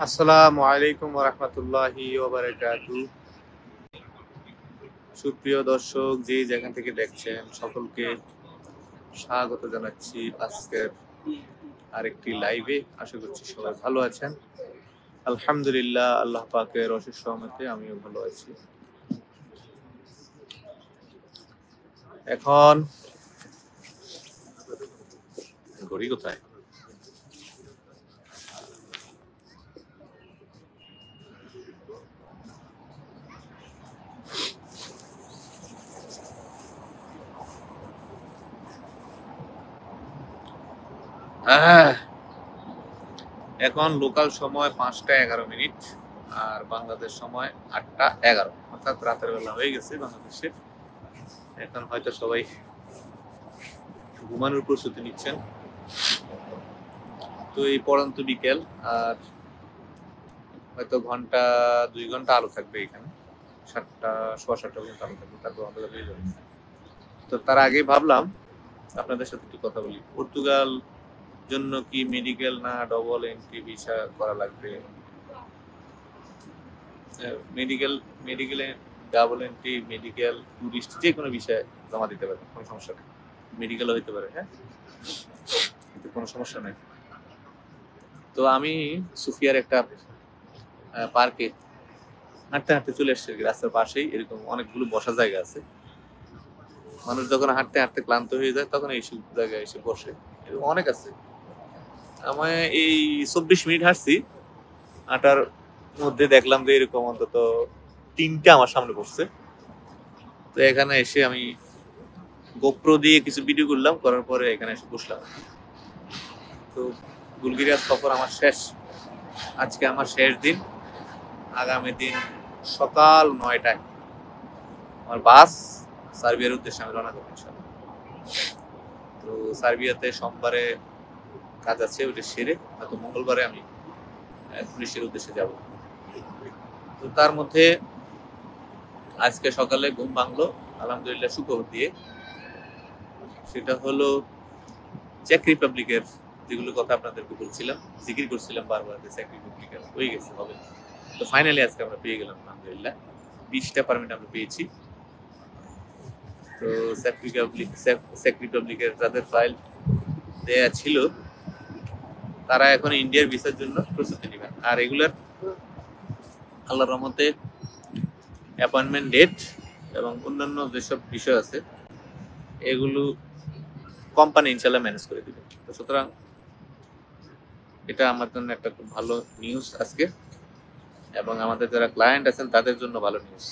আসসালামু আলাইকুম ওয়া রাহমাতুল্লাহি ওয়া বারাকাতুহু। সুপ্রিয় দর্শক, যে যেখান থেকে দেখছেন সকলকে স্বাগত জানাচ্ছি আজকের আরেকটি লাইভে। আশা করছি সবাই ভালো আছেন। আলহামদুলিল্লাহ, আল্লাহ পাকের অশেষ রহমতে আমিও ভালো আছি। এখন ঘড়ি কোথায়? এখন লোকাল সময় 5টা 11 মিনিট আর বাংলাদেশ সময় 8টা 11, অর্থাৎ রাতের বেলা হয়ে গেছে বাংলাদেশে। এখন হয়তো সবাই ঘুমানোর প্রস্তুতি নিচ্ছেন। তো এই পড়ন্ত বিকেল, আর হয়তো 2 ঘন্টা আলো থাকবে এখানে। 7টা 7:15 পর্যন্ত আলো থাকবে, তারপর অন্ধকার হয়ে যাবে। তো তার আগে ভাবলাম আপনাদের সাথে একটু কথা বলি। পর্তুগাল জন্য কি মেডিকেল না ডবল এন্ট্রি ভিসা করা লাগবে? মেডিকেলে ডাবল এন্ট্রি, মেডিকেল, টুরিস্ট, যে কোনো বিষয়ে জমা দিতে পারে, কোনো সমস্যা নেই। মেডিকেলও হইতে পারে, হ্যাঁ, কোনো সমস্যা নেই। তো আমি সুফিয়ার একটা পার্কে হাঁটতে হাঁটতে চলে এসেছি। রাস্তার পাশেই এরকম অনেকগুলো বসার জায়গা আছে। মানুষ যখন হাঁটতে হাঁটতে ক্লান্ত হয়ে যায় তখন এইসব জায়গায় এসে বসে, এরকম অনেক আছে। আমি এই 24 মিনিট হাঁটছি, হাঁটার মধ্যে দেখলাম যে এরকম অন্তত 3টা আমার সামনে পড়ছে। তো এখানে এসে আমি গোপ্রো দিয়ে কিছু ভিডিও করলাম, করার পরে এখানে এসে বসলাম। তো বুলগেরিয়ার সফর আমার শেষ, আজকে আমার শেষ দিন। আগামী দিন সকাল 9টায় আমার বাস সার্বিয়ার উদ্দেশ্যে আমি রওনা করবো ইনশাআল্লাহ। তো সার্বিয়াতে সোমবারে কাজ আছে, ওটা সেরে হয়তো মঙ্গলবারে আমি পুলিশের উদ্দেশ্যে যাব। তো তার মধ্যে আজকে সকালে ঘুম ভাঙলো আলহামদুলিল্লাহ সুখবর দিয়ে। সেটা হলো চেক রিপাবলিকের যেগুলো কথা আপনাদেরকে বলছিলাম, জিকির করছিলাম বারবার, যে চেক রিপাবলিকের হয়ে গেছে, হবে। তো ফাইনালি আজকে আমরা পেয়ে গেলাম আলহামদুলিল্লাহ। 20টা পারমিট আমরা পেয়েছি। তো চেক রিপাবলিকের যাদের ফাইল দেয়া ছিল তারা এখন ইন্ডিয়ার ভিসার জন্য প্রস্তুতি নেবেন। আর এগুলার আল্লাহর রহমতে অ্যাপয়েন্টমেন্ট ডেট এবং অন্যান্য যেসব বিষয় আছে এগুলো কোম্পানি ইনশাল্লাহ ম্যানেজ করে দিবে। তো সুতরাং এটা আমার জন্য একটা খুব ভালো নিউজ আজকে, এবং আমাদের যারা ক্লায়েন্ট আছেন তাদের জন্য ভালো নিউজ।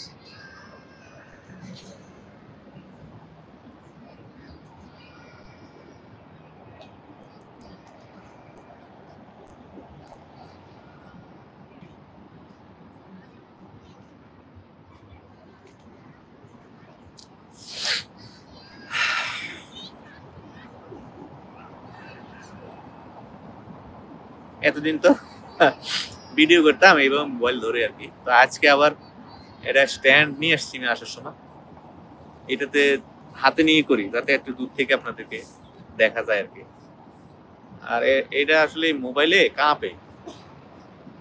এতদিন তো ভিডিও করতাম এবং মোবাইল ধরে আর কি। তো আজকে আবার এটা স্ট্যান্ড নিয়ে আসছি আমি আসার সময়, এটাতে হাতে নিয়ে করি যাতে একটু দূর থেকে আপনাদেরকে দেখা যায় আর কি। আর এটা আসলে মোবাইলে কাঁপে,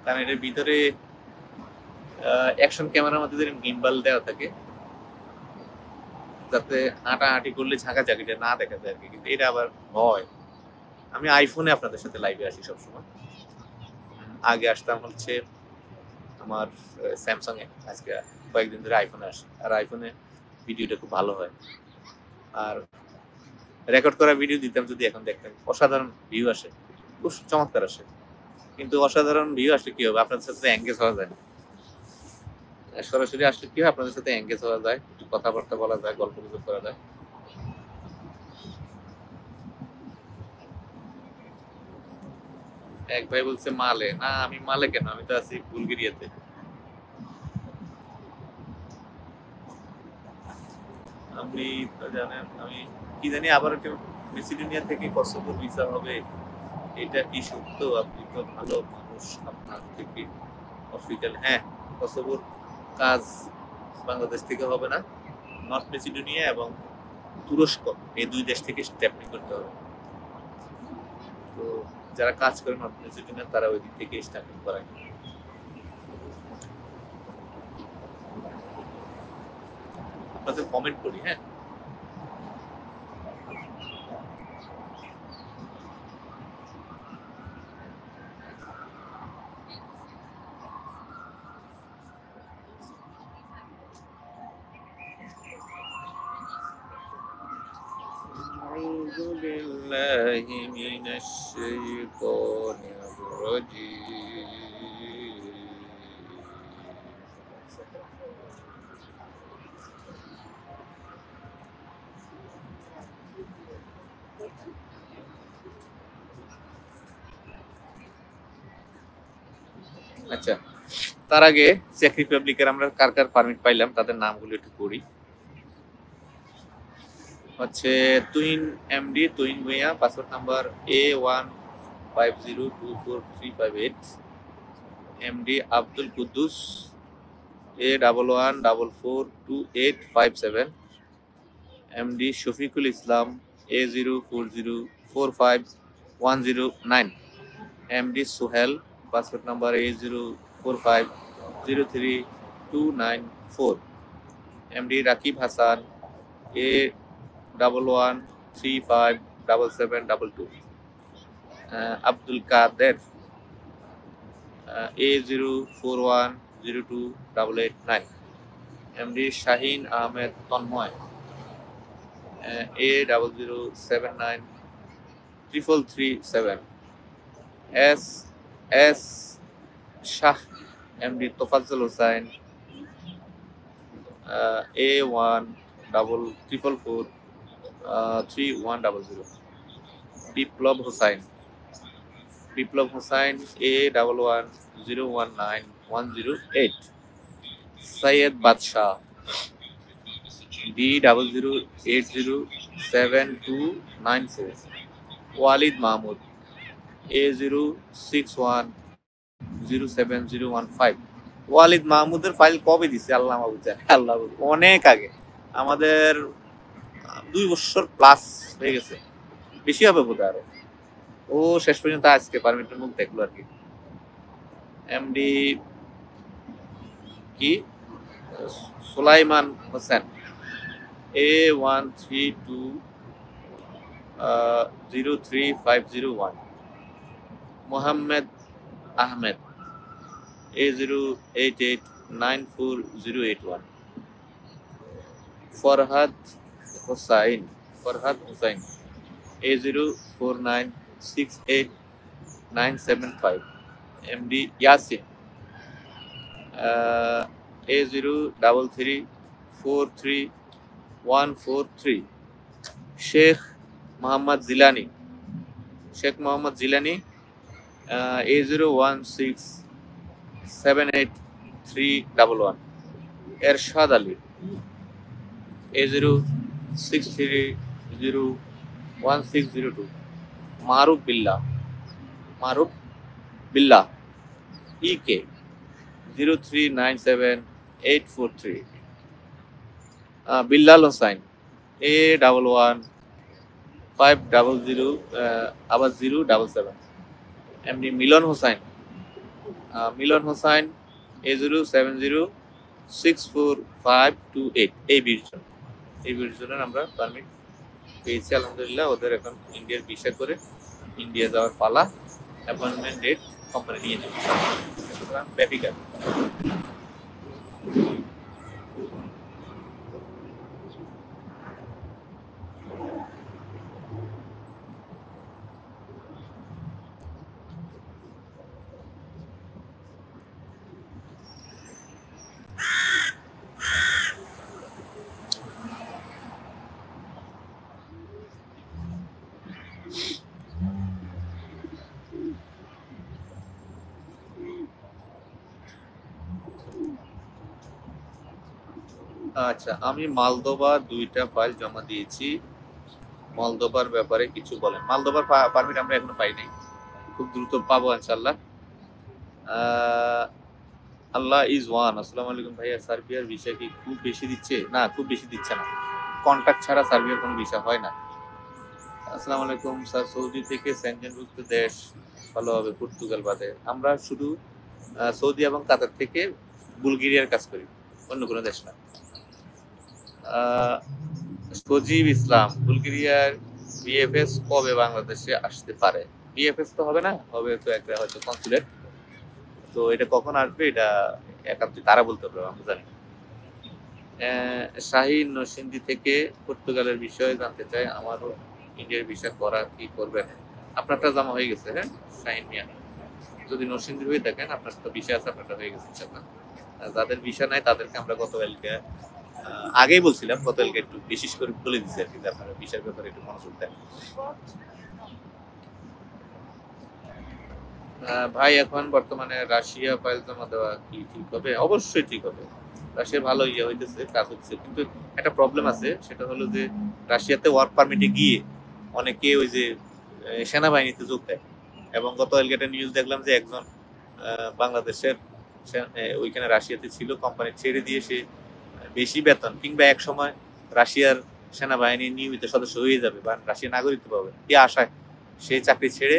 কারণ এটার ভিতরে অ্যাকশন ক্যামেরার মধ্যে গিম্বাল দেওয়া থাকে যাতে হাঁটাহাঁটি করলে ঝাঁকাঝাঁকিটা না দেখা যায় আর কি। কিন্তু এটা আবার হয়। আমি আইফোনে আপনাদের সাথে লাইভে আসি সবসময়। আগে আসতাম হচ্ছে আমার স্যামসাং এ, আজকে কয়েকদিন ধরে আইফোনে আসি। আর আইফোনে ভিডিওটা খুব ভালো হয়, আর রেকর্ড করা ভিডিও দিতাম যদি এখন দেখতেন অসাধারণ ভিউ আসে, খুব চমৎকার আসে। কিন্তু অসাধারণ ভিউ আসলে কি হবে, আপনাদের সাথে এঙ্গেজ হওয়া যায় না। সরাসরি আসলে কি হয়, আপনাদের সাথে এঙ্গেজ হওয়া যায়, একটু কথাবার্তা বলা যায়, গল্প গুজব করা যায়। এক ভাই বলছে মালে, না আমি মালে কেন, আমি তো আছি বুলগেরিয়াতে। আপনি তো জানেন আমি কি জানি আবার মেসিডোনিয়া থেকে কসোভোর ভিসা হবে, এটা কি সত্য? আপনি তো ভালো মানুষ, আপনার থেকে অফিসিয়াল। হ্যাঁ, কসোভোর কাজ বাংলাদেশ থেকে হবে না, নর্থ মেসিডোনিয়া এবং তুরস্ক এই 2 দেশ থেকে স্ট্যাম্পিং করতে হবে। তো যারা কাজ করে নর্থ মেসিডোনিয়া তারা ওই দিক থেকে স্ট্যাম্পিং করায়। আপনাদের কমেন্ট করি। হ্যাঁ, أعوذ بالله من الشيطان الرجيم আচ্ছা, তার আগে চেক রিপাবলিকের আমরা কার কার পারমিট পাইলাম তাদের নামগুলো একটু পড়ি। হচ্ছে Tuin MD, Tuin Bhuiyan, passport number A150243588, MD Abdul Kuddus A11442857, MD Shafiqul Islam A04045109, MD Sohel, passport number A04503294, MD Rakib Hasan A11357722, Abdul Kader A04102889, MD Shahin Ahmed Tanmoy A00793337, S S Shah MD Tofazzal Hossain A1444310, Biplob Hossain A11019108, Syed Badshah B00807294, Walid Mahmud A06107015। Walid মাহমুদের ফাইল কবে দিছে আল্লাহ মাহবুব জানে, আল্লাহ অনেক আগে, আমাদের 2 বছর প্লাস হয়ে গেছে, বেশি হবে বোধহয় আরো। ও শেষ পর্যন্ত আজকে পারমিটের মুখ দেখলো আর কি। এমডি কি Sulaiman Hossain A13203501, Mohammad Ahmed A08894081, Farhad Hossain A04968975, MD Yasin A03343143, Sheikh Mohammad Jilani A01678311, Ershad Ali A06301602, Maruf Billah EK 0397843, Billal Hossain A115007, MD Milon Hossain A07064528। এই 20 জনের আমরা পারমিট পেয়েছি আলহামদুলিল্লাহ। ওদের এখন ইন্ডিয়ার ভিসা করে ইন্ডিয়া যাওয়ার পালা, অ্যাপয়েন্টমেন্ট ডেট কোম্পানি নিয়ে নেবে, সুতরাং বেফিকার। আচ্ছা, আমি মালদোবার 2টা ফাইল জমা দিয়েছি, মলদোবার ব্যাপারে কিছু বলেন। মালদোবার পারমিট আমরা এখনো পাই নাই, খুব দ্রুত পাবো ইনশাআল্লাহ। আল্লাহ ইজ ওয়ান। আসসালামু আলাইকুম ভাইয়া, সার্বিয়ার ভিসা কি খুব বেশি দিচ্ছে? না, খুব বেশি দিচ্ছে না, কন্ট্রাক্ট ছাড়া সার্বিয়ার কোনো ভিসা হয় না। আসসালামু আলাইকুম স্যার, সৌদি থেকে সেনজেনভুক্ত দেশ ভালো হবে পর্তুগাল বাদে? আমরা শুধু সৌদি এবং কাতার থেকে বুলগেরিয়ার কাজ করি, অন্য কোনো দেশ না। সজীব ইসলাম, বুলগেরিয়ার বিএফএস কবে বাংলাদেশে আসতে পারে? বিএফএস তো হবে না, হবে তো একটা হয়তো কনসুলেট। তো এটা কখন আসবে এটা একান্তই তারা বলতে পারবে, আমি জানি। শাহিন নরসিংদী থেকে পর্তুগালের বিষয়ে জানতে চাই, আমারও ইন্ডিয়ার ভিসা করা কি করবেন? আপনারটা জমা হয়ে গেছে? হ্যাঁ শাহিন মিয়া, যদি নরসিংদী হয়ে থাকেন আপনার তো ভিসা আছে, আপনারটা হয়ে গেছে ইনশাআল্লাহ। যাদের ভিসা নাই তাদেরকে আমরা গতকালকে আগেই বলছিলাম, গতকালকে একটু বিশেষ করে বলে দিচ্ছি আর কি, যে আপনারা ভিসার ব্যাপারে একটু মনোযোগ দেন। ভাই এখন বর্তমানে রাশিয়া ফাইল জমা দেওয়া কি ঠিক হবে? অবশ্যই ঠিক হবে। রাশিয়া ভালো হইতেছে, কাজ হচ্ছে, কিন্তু একটা প্রবলেম আছে, সেটা হলো যে রাশিয়াতে ওয়ার্ক পারমিটে গিয়ে অনেকে ওই যে সেনাবাহিনীতে যোগ দেয়। এবং গতকালকে একটা নিউজ দেখলাম যে একজন বাংলাদেশের ওইখানে রাশিয়াতে ছিল, কোম্পানি ছেড়ে দিয়ে সে বেশি বেতন কিংবা এক সময় রাশিয়ার সেনাবাহিনীর নিয়মিত সদস্য হয়ে যাবে বা রাশিয়ার নাগরিকত্ব পাবে এই আশায় সে চাকরি ছেড়ে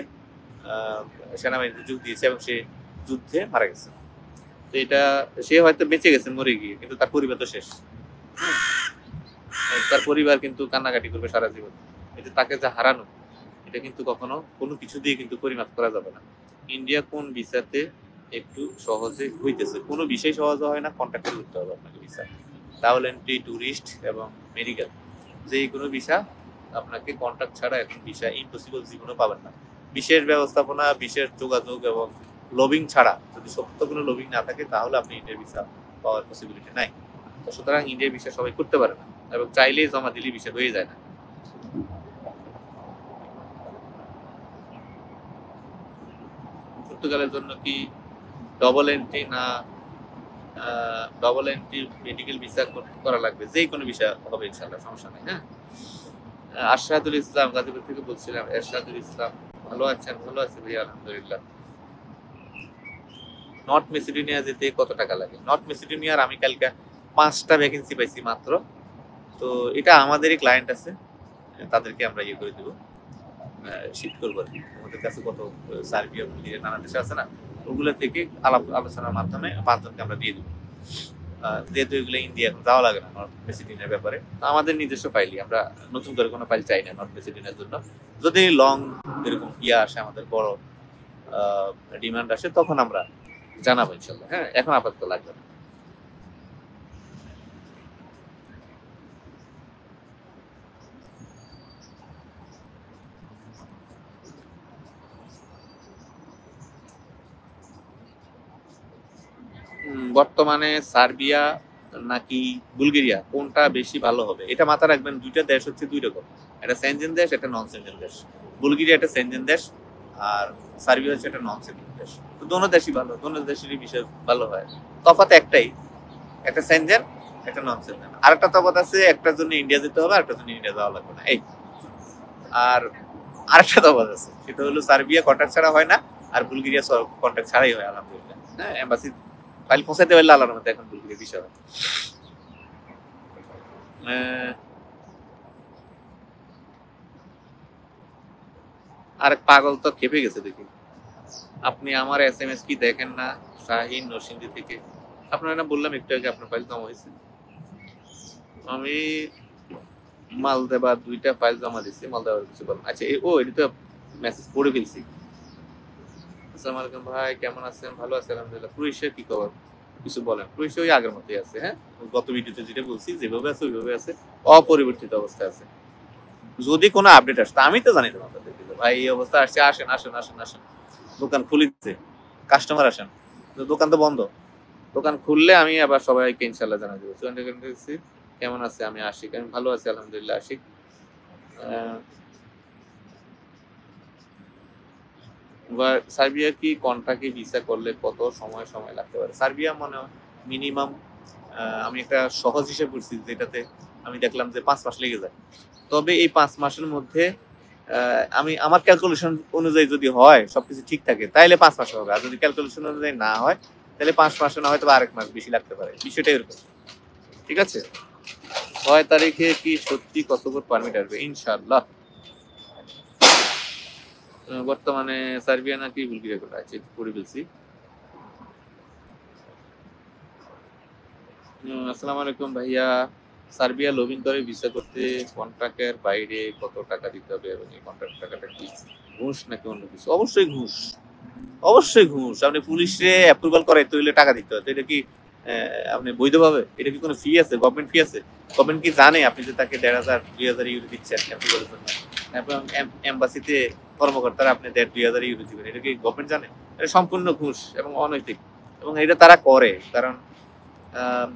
সেনাবাহিনীতে যোগ দিয়েছে এবং সে যুদ্ধে মারা গেছে। তো এটা সে হয়তো বেঁচে গেছে মরে গিয়ে, কিন্তু তার পরিবার তো শেষ। তার পরিবার কিন্তু কান্নাকাটি করবে সারা জীবন। এটা তাকে যা হারানো, এটা কিন্তু কখনো কোনো কিছু দিয়ে কিন্তু পরিমাপ করা যাবে না। ইন্ডিয়া কোন ভিসাতে একটু সহজে হইতেছে? কোনো বিষয় সহজে হয় না, কন্ট্রাক্টে করতে হবে আপনাকে ভিসা। ট্রাভেল এন্ট্রি, ট্যুরিস্ট এবং মেডিকেল, যে কোনো ভিসা আপনাকে কন্ট্রাক্ট ছাড়া এখন ভিসা ইম্পসিবল, জীবনে পাবেন না। বিশেষ ব্যবস্থাপনা, বিশেষ যোগাযোগ এবং লবিং ছাড়া, যদি সত্য কোনো লবিং না থাকে, তাহলে আপনি ইন্ডিয়ার ভিসা পাওয়ার পসিবিলিটি নাই। তো সুতরাং ইন্ডিয়ার ভিসা সবাই করতে পারে না, এবং চাইলেই জমা দিলে ভিসা হয়ে যায় না। পর্তুগালের জন্য কি ডবল এন্ট্রি না ডবল এন্ট্রি মেডিকেল ভিসা করা লাগবে? যে কোনো ভিসা হবে ইনশাআল্লাহ, সমস্যা নেই। হ্যাঁ, আরশাদুল ইসলাম গাজীপুর থেকে বলছিলাম। এরশাদুল ইসলাম, ভালো আছেন? ভালো আছি ভাইয়া, আলহামদুলিল্লাহ। নর্থ মেসিডোনিয়া যেতে কত টাকা লাগে? নর্থ মেসিডোনিয়ার আমি কালকে 5টা ভ্যাকেন্সি পাইছি মাত্র। তো এটা আমাদেরই ক্লায়েন্ট আছে, তাদেরকে আমরা ইয়ে করে দেবো, শিফট করবো। আমাদের কাছে কত সার্বিয়া, বুলগেরিয়া, নানা দেশে আছে না, ওগুলো থেকে আলোচনার মাধ্যমে 5 জনকে আমরা দিয়ে দেবো। যেহেতু এগুলো ইন্ডিয়া এখন যাওয়া লাগে না নর্থ মেসিডোনিয়ার ব্যাপারে, তো আমাদের নিজস্ব ফাইলই, আমরা নতুন করে কোনো ফাইল চাই না নর্থ মেসিডোনিয়ার জন্য। যদি লং এরকম ইয়ে আসে, আমাদের বড় ডিমান্ড আসে, তখন আমরা জানাবো ইনশাল্লাহ। হ্যাঁ, এখন আপাতত লাগবে না। বর্তমানে সার্বিয়া নাকি বুলগেরিয়া কোনটা বেশি ভালো হবে, এটা মাথায় রাখবেন। দুইটা দেশ হচ্ছে দুই রকম, একটা সেনজেন দেশ, একটা নন সেনজেন দেশ। বুলগেরিয়া একটা সেনজেন দেশ, আর সার্বিয়া হচ্ছে একটা নন সেনজেন দেশ। তো দোনো দেশই ভালো, দোনো দেশেরই বিষয় ভালো হয়। তফাৎ একটাই, একটা সেনজেন, একটা নন সেনজেন। আর একটা তফাৎ আছে, একটার জন্য ইন্ডিয়া যেতে হবে, আরেকটার জন্য ইন্ডিয়া যাওয়া লাগবে না, এই। আর আরেকটা তফাৎ আছে, সেটা হলো সার্বিয়া কন্ট্রাক্ট ছাড়া হয় না, আর বুলগেরিয়া কন্ট্রাক্ট ছাড়াই হয় আলহামদুলিল্লাহ। হ্যাঁ, এম্বাসি ফাইল পৌঁছাইতে পারলে আল্লাহর মধ্যে এখন বুলগেরিয়া বিষয় হয়। আরেক পাগল তো খেপে গেছে দেখি। আপনি আমার SMS কি দেখেন না? শাহিন নরসিংদী থেকে। আপনার না বললাম একটু আগে আপনার ফাইল জমা হয়েছে। আমি মালদেবা 2টা ফাইল জমা দিচ্ছি, মালদেবার কিছু বলেন। আচ্ছা, এটা তো মেসেজ পড়ে ফেলছি। আসসালামু আলাইকুম ভাই, কেমন আছেন? ভালো আছি আলহামদুলিল্লাহ। ক্রোয়েশিয়া কি খবর, কিছু বলেন? ক্রোয়েশিয়া ওই আগের মতোই আছে। হ্যাঁ, গত ভিডিওতে যেটা বলছি, যেভাবে আছে ওইভাবে আছে, অপরিবর্তিত অবস্থায় আছে। যদি কোনো আপডেট আসতো, আমি তো জানি না ভাই এই অবস্থা আসছে, আসেন আসেন আসেন আসেন, দোকান খুলিতে কাস্টমার আসেন, দোকান তো বন্ধ। দোকান খুললে আমি আবার সবাইকে ইনশাল্লাহ জানা দেবো। কেমন আছে? আমি আশিক, আমি ভালো আছি আলহামদুলিল্লাহ। আশিক, সার্বিয়া কি কন্ট্রাক্টে ভিসা করলে কত সময় লাগতে পারে? সার্বিয়া মনে মিনিমাম, আমি একটা সহজ হিসেব করছি, যেটাতে আমি দেখলাম যে 5 মাস লেগে যায়। তবে এই 5 মাসের মধ্যে আমি আমার ক্যালকুলেশন অনুযায়ী যদি হয়, সবকিছু ঠিক থাকে, তাইলে 5 মাস হবে। আর যদি ক্যালকুলেশন অনুযায়ী না হয়, তাহলে 5 মাসে না, হয়তো আরেক মাস বেশি লাগতে পারে। বিষয়টা এরকম, ঠিক আছে? 6 তারিখে কি সত্যি কসোভোর পারমিট আসবে? ইনশাআল্লাহ। বর্তমানে সার্বিয়া নাকি বুলগেরিয়া কোথায় আছে পড়ে ফেলছি। আসসালামু আলাইকুম ভাইয়া। সার্বিয়া লবিং করে ভিসা করতে কন্ট্রাক্টের বাইরে কত টাকা দিতে হবে এবং এই কন্ট্রাক্ট টাকাটা কি ঘুষ নাকি অন্য কিছু? অবশ্যই ঘুষ, অবশ্যই ঘুষ। আপনি পুলিশে অ্যাপ্রুভাল করাইতে হইলে টাকা দিতে হয়। তো এটা কি আপনি বৈধভাবে? এটা কি কোনো ফি আছে? গভর্নমেন্ট ফি আছে? গভর্নমেন্ট কি জানে আপনি যে তাকে ১,৫০০ ২,০০০ ইউরো দিচ্ছেন অ্যাপ্রুভালের জন্য? এবং এম্বাসিতে কর্মকর্তারা আপনি ১,৫০০ ২,০০০ ইউরো দিবেন। এটা কি গভর্নমেন্ট জানে? এটা সম্পূর্ণ ঘুষ এবং অনৈতিক। এবং এটা তারা করে। কারণ আম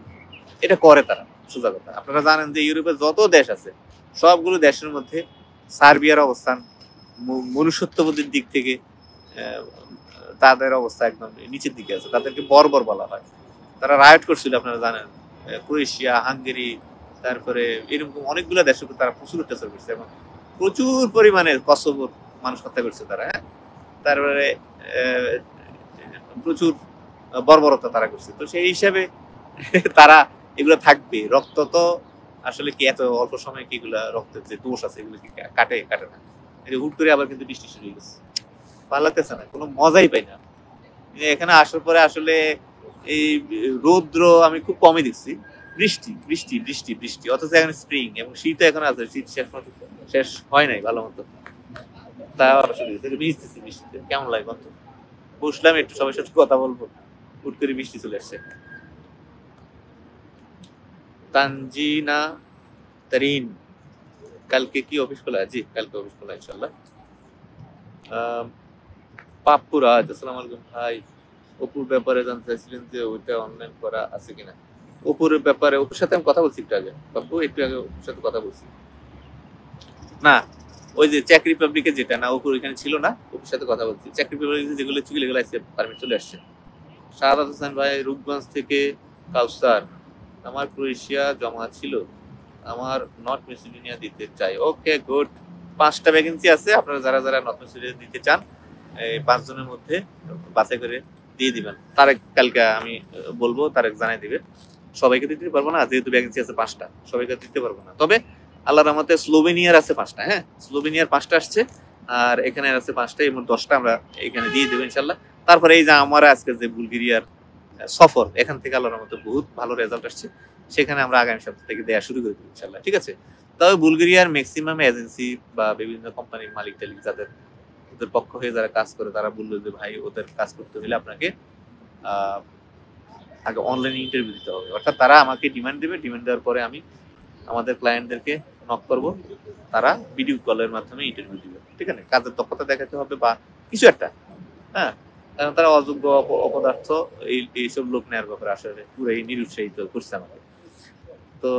এটা করে তারা, সোজা কথা। আপনারা জানেন যে ইউরোপের যত দেশ আছে, সবগুলো দেশের মধ্যে সার্বিয়ার অবস্থান মনুষ্যত্ববোধের দিক থেকে আ তাদের অবস্থা একদম নিচের দিকে আছে। তাদেরকে বর্বর বলা হয়। তারা রায়ট করছিল আপনারা জানেন। ক্রোয়েশিয়া, হাঙ্গেরি, তারপরে এরকম অনেকগুলো দেশের উপর তারা প্রচুর অত্যাচার করছে এবং প্রচুর পরিমাণে কসোভোর মানুষ হত্যা করছে তারা, হ্যাঁ? তারপরে প্রচুর বর্বরতা তারা করছে। তো সেই হিসাবে তারা এগুলো থাকবে। রক্ত তো আসলে কি এত অল্প সময়ে কি এগুলা রক্তের যে দোষ আছে এগুলো কি কাটে? কাটে না। এই যে হুট করে আবার কিন্তু বৃষ্টি শুরু হয়ে গেছে। ভাল লাগতেছে না। কোনো মজাই পাই না। এখানে আসার পরে আসলে এই রৌদ্র আমি খুব কমই দেখছি। বৃষ্টি, বৃষ্টি, বৃষ্টি, বৃষ্টি। অথচ এখন স্প্রিং এবং শীতও এখন আছে। শীত শেষ হয় নাই ভালো মতো। তাও আবার শুরু হয়েছে। ভিজতেছি বৃষ্টিতে। কেমন লাগে বলতো? বসলাম একটু সবার সাথে কথা বলবো। হুট করে বৃষ্টি চলে আসছে। তানজিনা তারিন, কালকে কি অফিস খোলা? জি, কালকে অফিস খোলা ইনশাল্লাহ। পাপ্পু রাজ, আসসালামু আলাইকুম ভাই। অপুর ব্যাপারে জানতে চাইছিলেন যে ওইটা অনলাইন করা আছে কিনা? অপুর ব্যাপারে অপুর সাথে আমি কথা বলছি একটু আগে। পাপ্পু একটু আগে অপুর সাথে কথা বলছি। না, ওই যে চেক রিপাবলিকে যেটা না অপুর এখানে ছিল না, অপুর সাথে কথা বলছি। চেক রিপাবলিকে যেগুলো ছিল এগুলো আসছে পারমিট চলে আসছে। শাহাদাত হোসেন ভাই রূপগঞ্জ থেকে, কাউসার, আমার ক্রোয়েশিয়া জমা ছিল, আমার নর্থ মেসিডোনিয়া দিতে চাই। Okay good. ৫টা ভ্যাকেন্সি আছে। আপনারা যারা যারা নর্থ মেসিডোনিয়া দিতে চান এই ৫ জনের মধ্যে বাছাই করে দিয়ে দিবেন। তারেক কালকে আমি বলবো, তারেক জানাই দিবে। সবাইকে দিতে পারবো না যেহেতু ভ্যাকেন্সি আছে ৫টা, সবাইকে দিতে পারবো না। তবে আল্লাহর রহমতে স্লোভেনিয়ার আছে ৫টা, হ্যাঁ? স্লোভেনিয়ার ৫টা আসছে আর এখানে আছে ৫টা, এর মধ্যে ১০টা আমরা এখানে দিয়ে দেবো ইনশাল্লাহ। তারপরে এই যে আমার আজকে যে বুলগেরিয়ার সফর, এখান থেকে আল্লাহর রহমতে বহুত ভালো রেজাল্ট আসছে। সেখানে আমরা আগামী সপ্তাহ থেকে দেয়া শুরু করে দেবো ইনশাল্লাহ। ঠিক আছে? তবে বুলগেরিয়ার ম্যাক্সিমাম এজেন্সি বা বিভিন্ন কোম্পানির মালিক টালিক যাদের ওদের পক্ষ হয়ে যারা কাজ করে তারা বললো যে ভাই ওদের কাজ করতে হলে আপনাকে আহ, আগে অনলাইনে ইন্টারভিউ দিতে হবে। অর্থাৎ তারা আমাকে ডিমান্ড দেবে, ডিমান্ড দেওয়ার পরে আমি আমাদের ক্লায়েন্টদেরকে নক করব, তারা ভিডিও কলের মাধ্যমে ইন্টারভিউ দিবে। ঠিক আছে? কাজের দক্ষতা দেখাতে হবে বা কিছু একটা, হ্যাঁ? কারণ তারা অযোগ্য অপদার্থ এইসব লোক নেওয়ার ব্যাপারে আসলে পুরাই নিরুৎসাহিত করছে আমাকে। তো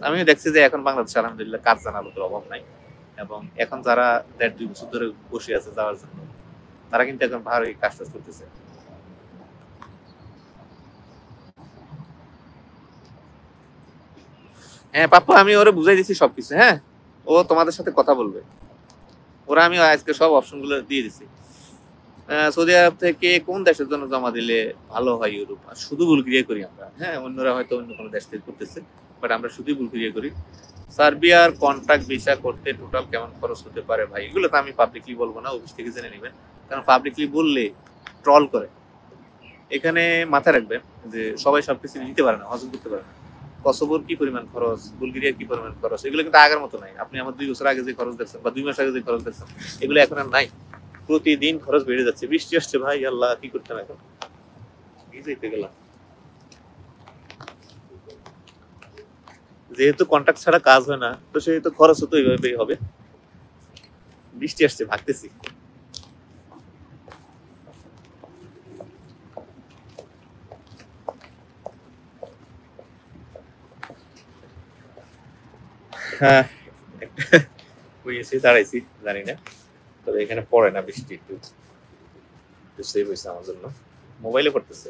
আমি দেখছি যে এখন বাংলাদেশে আলহামদুলিল্লাহ কাজ জানার লোকের অভাব নাই এবং এখন যারা ১.৫-২ বছর ধরে বসে আছে যাওয়ার জন্য তারা কিন্তু এখন ভালোই কাজ টাজ করতেছে। হ্যাঁ পাপ্পু, আমি ওরে বুঝাই দিছি সবকিছু, হ্যাঁ? ও তোমাদের সাথে কথা বলবে। ওরা আমি আজকে সব অপশন গুলো দিয়ে দিছি। সৌদি আরব থেকে কোন দেশের জন্য জমা দিলে ভালো হয় ইউরোপ? আর শুধু বুলগেরিয়া করি আমরা, হ্যাঁ? অন্যরা হয়তো অন্য কোনো দেশ থেকে করতেছে, বাট আমরা শুধুই বুলগেরিয়া করি। সার্বিয়ার কন্ট্রাক্ট ভিসা করতে টোটাল কেমন খরচ হতে পারে ভাই? এগুলো তো আমি পাবলিকলি বলবো না, অফিস থেকে জেনে নেবেন। কারণ পাবলিকলি বললে ট্রল করে। এখানে মাথায় রাখবেন যে সবাই সবকিছু নিতে পারে না, হজম করতে পারে না। কসোভোর কি পরিমাণ খরচ, বুলগেরিয়ার কি পরিমাণ খরচ, এগুলো কিন্তু আগের মতো নাই। আপনি আমার ২ বছর আগে যে খরচ দেখছেন বা ২ মাস আগে যে খরচ দেখছেন এগুলো এখন আর নাই। প্রতিদিন খরচ বেড়ে যাচ্ছে। বৃষ্টি আসছে ভাই, আল্লাহ কি করতাম এখন, ভিজাইতে গেলাম। যেহেতু কন্ট্রাক্ট ছাড়া কাজ হয় না তো সেহেতু খরচও তো এইভাবেই হবে। বৃষ্টি আসছে, ভাগতেছি। হ্যাঁ, একটা হয়েছি, দাঁড়াইছি, জানি না। তবে এখানে পড়ে না বৃষ্টি, একটু একটু সেভ হয়েছে আমার জন্য। মোবাইলে পড়তেছে।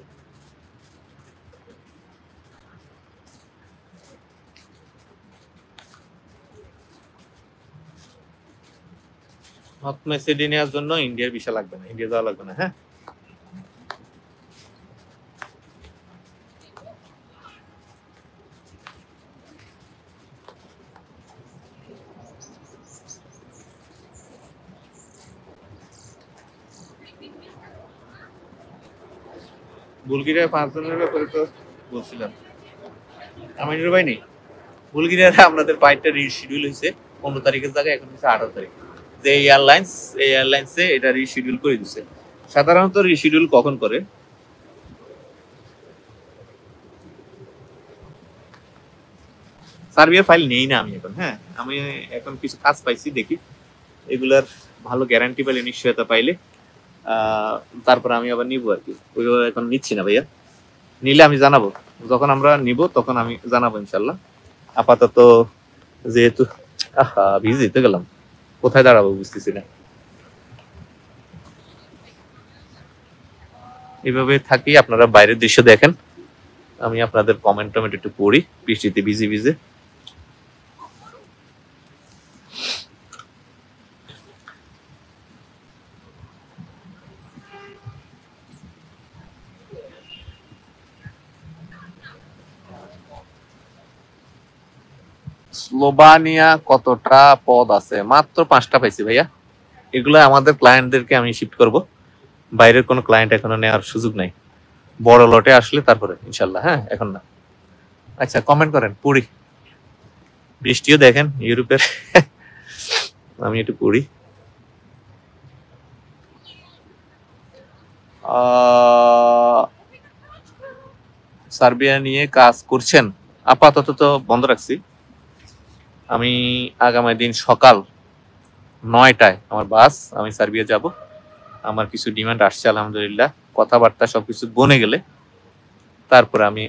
নর্থ মেসিডোনিয়ার জন্য ইন্ডিয়ার ভিসা লাগবে না, ইন্ডিয়া যাওয়া লাগবে না, হ্যাঁ? বুলগেরিয়ার ৫ জনের ব্যাপারে তো বলছিলাম। আমিনুর ভাই নেই, বুলগেরিয়ার আপনাদের ফ্লাইটটা রিশিডিউল হয়েছে 15 তারিখের জায়গায় এখন হচ্ছে 18 তারিখ। যে এয়ারলাইন্সে এটা রিশিডিউল করে দিচ্ছে। সাধারণত রিশিডিউল কখন করে? সার্বিয়ার ফাইল নেই না আমি এখন। হ্যাঁ, আমি এখন কিছু কাজ পাইছি, দেখি এগুলার ভালো গ্যারান্টি পাইলে, নিশ্চয়তা পাইলে তারপর আমি আবার নিবো আর কি। ওইভাবে এখন নিচ্ছি না ভাইয়া, নিলে আমি জানাবো। যখন আমরা নিব তখন আমি জানাবো ইনশাল্লাহ। আপাতত যেহেতু ভিজিতে গেলাম, কোথায় দাঁড়াবো বুঝতেছি না। এইভাবে থাকি, আপনারা বাইরের দৃশ্য দেখেন, আমি আপনাদের কমেন্ট টমেন্ট একটু পড়ি বৃষ্টিতে ভিজে ভিজে। স্লোভানিয়া কতটা পদ আছে? মাত্র 5টা পাইছি ভাইয়া। এগুলো আমাদের ক্লায়েন্টদেরকে আমি শিফট করব, বাইরের কোনো ক্লায়েন্ট এখনো নেওয়ার সুযোগ নাই। বড় লটে আসলে তারপরে ইনশাল্লাহ। হ্যাঁ, এখন না। আচ্ছা, কমেন্ট করেন, পড়ি। বৃষ্টিও দেখেন ইউরোপের। আমি একটু পড়ি। সার্বিয়া নিয়ে কাজ করছেন? আপাতত তো বন্ধ রাখছি। আমি আগামী দিন সকাল 9টায় আমার বাস, আমি সার্বিয়া যাব। আমার কিছু ডিমান্ড আসছে আলহামদুলিল্লাহ, কথাবার্তা সবকিছু বনে গেলে তারপরে আমি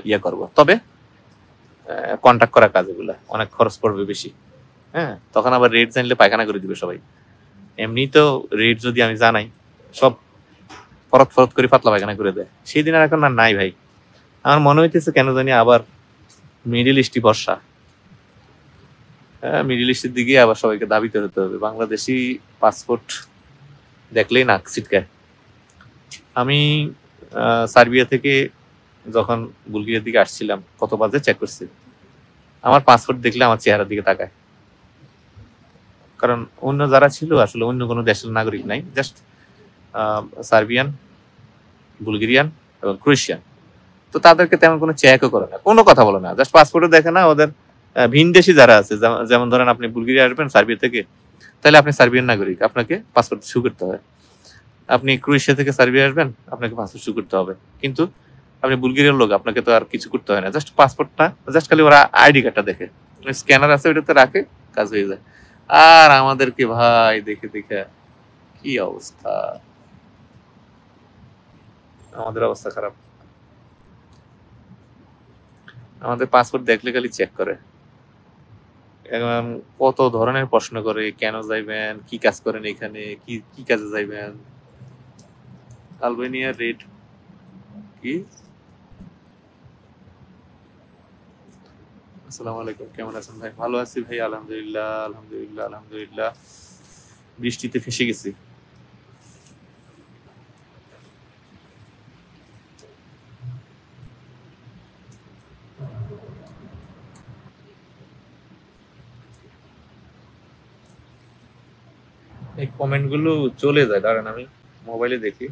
ইয়ে করব। তবে কন্ট্যাক্ট করা কাজ, এগুলা অনেক খরচ পড়বে বেশি। হ্যাঁ, তখন আবার রেট জানলে পায়খানা করে দিবে সবাই। এমনি তো রেট যদি আমি জানাই, সব ফরত করে পাতলা পায়খানা করে দেয়। সেই দিন আর এখন আর নাই ভাই। আমার মনে হইতেছে কেন জানি আবার মিডিল ইস্টই বর্ষা। মিডিল ইস্টের দিকে আবার সবাইকে দাবিতে হতে হবে। বাংলাদেশি পাসপোর্ট দেখলেই নাক ছিটকায়। আমি সার্বিয়া থেকে যখন বুলগেরিয়ার দিকে আসছিলাম, কত বাজে চেক করছি, আমার পাসপোর্ট দেখলে আমার চেহারার দিকে তাকায়। কারণ অন্য যারা ছিল আসলে অন্য কোনো দেশের নাগরিক নাই, জাস্ট সার্বিয়ান, বুলগেরিয়ান এবং ক্রোয়েশিয়ান। তো তাদেরকে তেমন কোনো চেকও করে না, কোনো কথা বলে না, জাস্ট পাসপোর্টও দেখে না। ওদের ভিনদেশি যারা আছে, যেমন ধরেন আপনি বুলগেরিয়া আসবেন সার্বিয়া থেকে, তাহলে আপনি সার্বিয়ান নাগরিক, আপনাকে পাসপোর্ট ইস্যু করতে হয়। আপনি ক্রোয়েশিয়া থেকে সার্বিয়া আসবেন, আপনাকে পাসপোর্ট ইস্যু করতে হবে। কিন্তু আপনি বুলগেরিয়ার লোক, আপনাকে তো আর কিছু করতে হয় না, জাস্ট পাসপোর্টটা, জাস্ট খালি ওরা আইডি কার্ডটা দেখে, স্ক্যানার আছে ওইটাতে রাখে, কাজ হয়ে যায়। আর আমাদেরকে ভাই দেখে দেখে কি অবস্থা, আমাদের অবস্থা খারাপ। আমাদের পাসপোর্ট দেখলে খালি চেক করে, এখন কত ধরনের প্রশ্ন করে, কেন যাইবেন, কি কাজ করেন এখানে, কি কি কাজে যাইবেন। আলবেনিয়ার রেট কি? আসসালামু আলাইকুম, কেমন আছেন ভাই? ভালো আছি ভাই, আলহামদুলিল্লাহ আলহামদুলিল্লাহ আলহামদুলিল্লাহ। বৃষ্টিতে ফেসে গেছি। এই কমেন্ট গুলো চলে যায়, দাঁড়ান আমি মোবাইলে দেখি।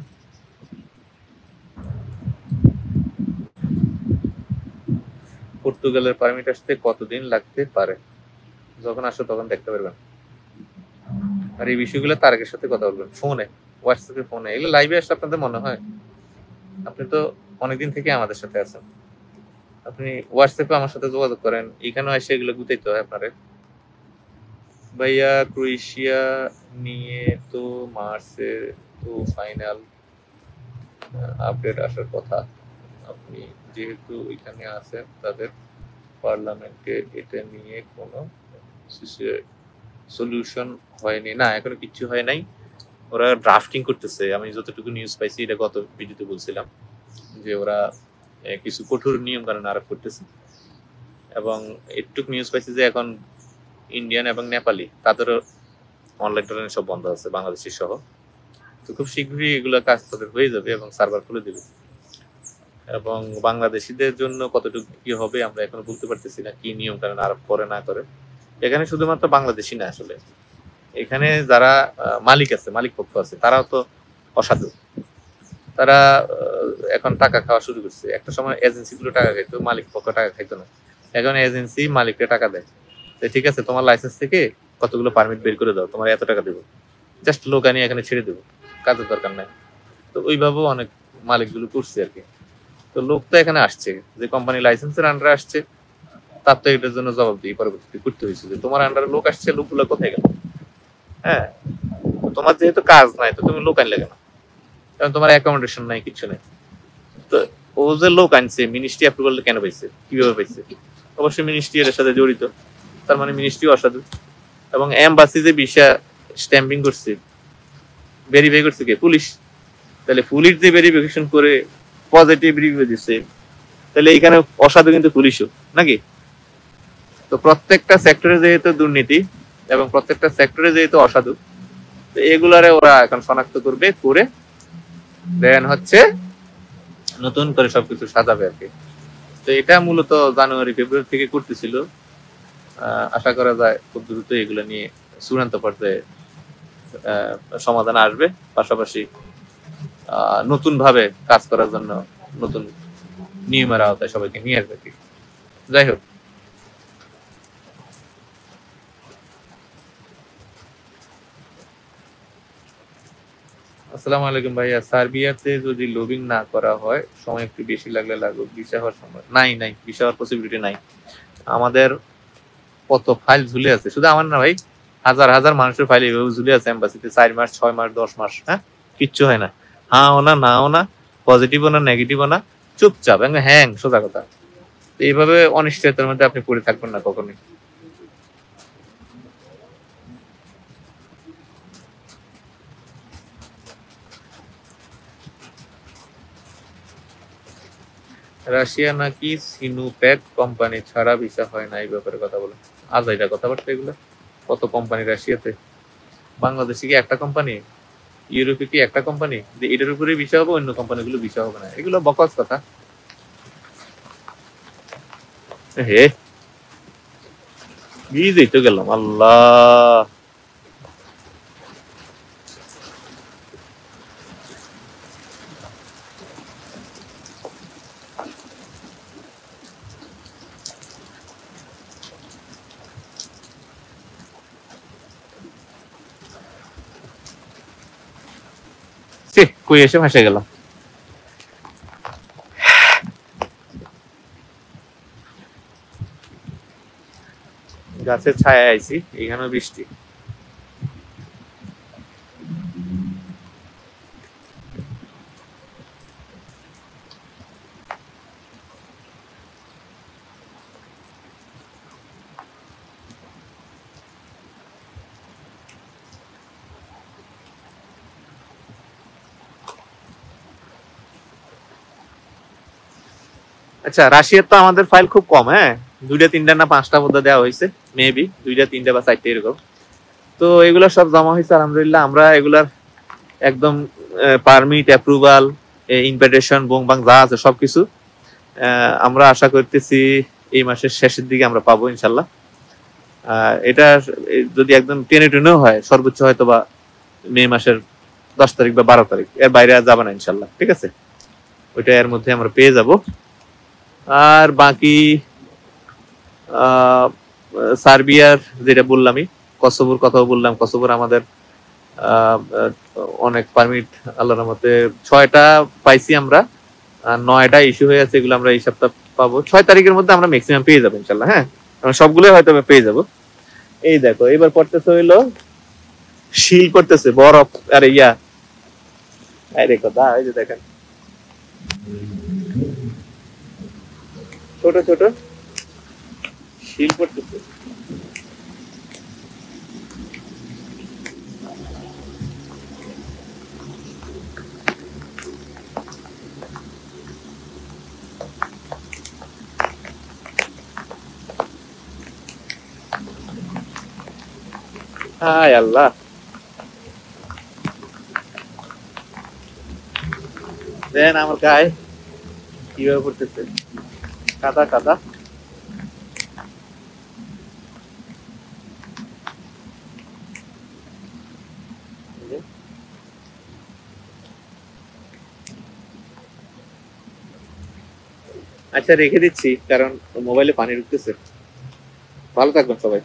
পর্তুগালের পারমিট আসতে কতদিন লাগতে পারে? যখন আসো তখন দেখতে পারবেন। আর এই বিষয়গুলো তারেকের সাথে কথা বলবেন ফোনে, হোয়াটসঅ্যাপে, ফোনে। এগুলো লাইভে আসলে আপনাদের মনে হয়? আপনি তো অনেকদিন থেকে আমাদের সাথে আছেন, আপনি হোয়াটসঅ্যাপে আমার সাথে যোগাযোগ করেন, এখানেও এসে এগুলো গুতাইতে হয় আপনারে। ভাইয়া ক্রোয়েশিয়া নিয়ে তো মার্চে তো ফাইনাল আপডেট আসার কথা। আপনি যেহেতু এখানে আছেন, তাদের পার্লামেন্টে এটা নিয়ে কোনো সলিউশন হয়নি? না, এখনো কিছু হয় নাই, ওরা ড্রাফটিং করতেছে। আমি যতটুকু নিউজ পাইছি, এটা গত ভিডিওতে বলছিলাম যে ওরা কিছু কঠোর নিয়ম কানুন আরোপ করতেছে। এবং একটু নিউজ পাইছি যে এখন ইন্ডিয়ান এবং নেপালি তাদেরও অনলাইন টনলাইন সব বন্ধ আছে, বাংলাদেশি সহ। তো খুব শীঘ্রই এগুলো কাজ তাদের হয়ে যাবে এবং সার্ভার খুলে দেবে। এবং বাংলাদেশিদের জন্য কতটুকু কি হবে আমরা এখনো বলতে পারতেছি না, কি নিয়ম কানুন আরোপ করে না করে। এখানে শুধুমাত্র বাংলাদেশি না, আসলে এখানে যারা মালিক আছে, মালিক পক্ষ আছে, তারাও তো অসাধু। তারা এখন টাকা খাওয়া শুরু করছে। একটা সময় এজেন্সি গুলো টাকা খাইতো, মালিক পক্ষ টাকা খাইতো না। এখন এজেন্সি মালিককে টাকা দেয়, ঠিক আছে তোমার লাইসেন্স থেকে কতগুলো পারমিট বের করে দাও, তোমার এত টাকা দেবো, জাস্ট লোক আনিয়ে এখানে ছেড়ে দেবো, কাজের দরকার নাই। তো ওইভাবেও অনেক মালিকগুলো করছে আর কি। তো লোক তো এখানে আসছে, যে কোম্পানি লাইসেন্সের আন্ডারে আসছে তার তো এটার জন্য জবাবদিহি পরবর্তীতে করতে হয়েছে, যে তোমার আন্ডারে লোক আসছে, লোকগুলো কোথায় গেল? হ্যাঁ, তোমার যেহেতু কাজ নাই তো তুমি লোক আনলে কেন? কারণ তোমার অ্যাকোমোডেশন নাই, কিছু নাই। তো ও যে লোক আনছে, মিনিস্ট্রি অ্যাপ্রুভাল কেন পাইছে, কিভাবে পাইছে? অবশ্যই মিনিস্ট্রি এর সাথে জড়িত, তার মানে মিনিস্ট্রি অসাধু। এবং এমবাসি যে ভিসা স্ট্যাম্পিং করছে, ভেরিফাই করছে কে? পুলিশ। তাহলে পুলিশ যে ভেরিফিকেশন করে পজিটিভ রিভিউ দিচ্ছে, তাহলে এখানে অসাধু কিন্তু পুলিশও নাকি? তো প্রত্যেকটা সেক্টরে যেহেতু দুর্নীতি এবং প্রত্যেকটা সেক্টরে যেহেতু অসাধু, তো এগুলারে ওরা এখন শনাক্ত করবে, করে দেন হচ্ছে নতুন করে সবকিছু সাজাবে আর কি। তো এটা মূলত জানুয়ারি ফেব্রুয়ারি থেকে করতেছিল। আশা করা যায় খুব দ্রুত এগুলো নিয়ে চূড়ান্ত পর্যায়ে সমাধান আসবে। পাশাপাশি নতুন ভাবে কাজ করার জন্য নতুন নিয়মের আওতায় সবাইকে নিয়ে আসবে। যাই হোক, আসসালামু আলাইকুম ভাইয়া। সার্বিয়াতে যদি লোবিং না করা হয়, সময় একটু বেশি লাগলে লাগুক, ভিসা হওয়ার সময় নাই, ভিসা হওয়ার পসিবিলিটি নাই। আমাদের কত ফাইল ঝুলে আছে, শুধু আমার না ভাই, হাজার হাজার মানুষের ফাইল এভাবে ঝুলে আছে এম্বাসিতে, 4 মাস 6 মাস 10 মাস, হ্যাঁ, কিচ্ছু হয় না। হ্যাঁ ও না, না ও না, পজিটিভও না নেগেটিভও না, চুপচাপ হ্যাং, সোজা কথা। এইভাবে অনিশ্চয়তার মধ্যে আপনি পড়ে থাকবেন না কখনোই। রাশিয়া নাকি সিনোপ্যাক কোম্পানি ছাড়া ভিসা হয় না, এই ব্যাপারে কথা বলে আজ এটা কথাবার্তা এগুলো। কত কোম্পানি রাশিয়াতে, বাংলাদেশে কি একটা কোম্পানি, ইউরোপে কি একটা কোম্পানি যে এটার উপরে ভিসা হবে, অন্য কোম্পানিগুলো ভিসা হবে না? এগুলো বকস কথা। হে বুঝেই তো গেলাম, আল্লাহ। কই এসে ভাসে গেলাম। গাছের ছায়া আইছি, এখানেও বৃষ্টি। আচ্ছা, রাশিয়ার তো আমাদের ফাইল খুব কম, হ্যাঁ, 2টা 3টা না 5টা বোধহয় দেওয়া হয়েছে, মেবি 2টা 3টা বা 4টা এরকম। তো এগুলো সব জমা হয়েছে আলহামদুলিল্লাহ। আমরা এগুলার একদম পারমিট অ্যাপ্রুভাল, ইনভিটেশন, বং বাং যা আছে সবকিছু আমরা আশা করতেছি এই মাসের শেষের দিকে আমরা পাবো ইনশাল্লাহ। এটা যদি একদম টেনে টেনেও হয়, সর্বোচ্চ হয়তো বা মে মাসের 10 তারিখ বা 12 তারিখ, এর বাইরে আর যাবে না ইনশাল্লাহ, ঠিক আছে? ওইটা এর মধ্যে আমরা পেয়ে যাব। আর বাকি সার্বিয়ার যেটা বললামই, কসোভোর কথাও বললাম। কসোভোর আমাদের অনেক পারমিট আল্লাহর রহমতে 6টা পাইছি আমরা, আর 9টা ইস্যু হয়ে আছে, এগুলো আমরা এই সপ্তাহ পাবো। 6 তারিখের মধ্যে আমরা ম্যাক্সিমাম পেয়ে যাবো ইনশাল্লাহ। হ্যাঁ, সবগুলোই হয়তো পেয়ে যাবো। এই দেখো এবার পড়তেছে হইলো শিল করতেছে বরফ, আর ইয়া আরে কথা, এই যে দেখেন ছোট ছোট শিল করতেছে। হায় আল্লাহ, দেন আমার গায়ে কিভাবে পড়তেছে, কাদা কাদা। আচ্ছা রেখে দিচ্ছি, কারণ মোবাইলে পানি ঢুকতেছে। ভালো থাকবেন সবাই।